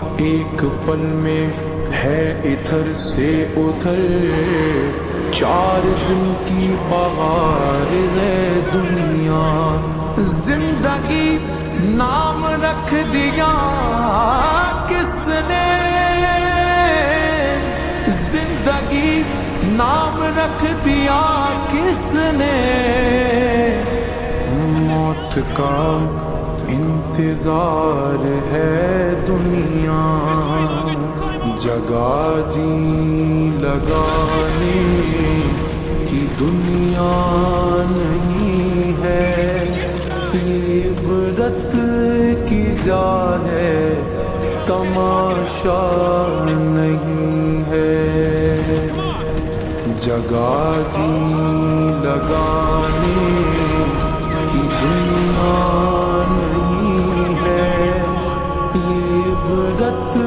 ایک پل میں ہے ادھر سے ادھر، 4 دن کی بہار ہے دنیا، زندگی نام رکھ دیا کس نے، زندگی نام رکھ دیا کس نے، موت کا انتظار ہے دنیا، جگہ جی لگانے کی دنیا نہیں ہے، یہ عبرت کی جا ہے تماشا نہیں ہے، جگہ جی لگانے کی دنیا نہیں ہے، یہ عبرت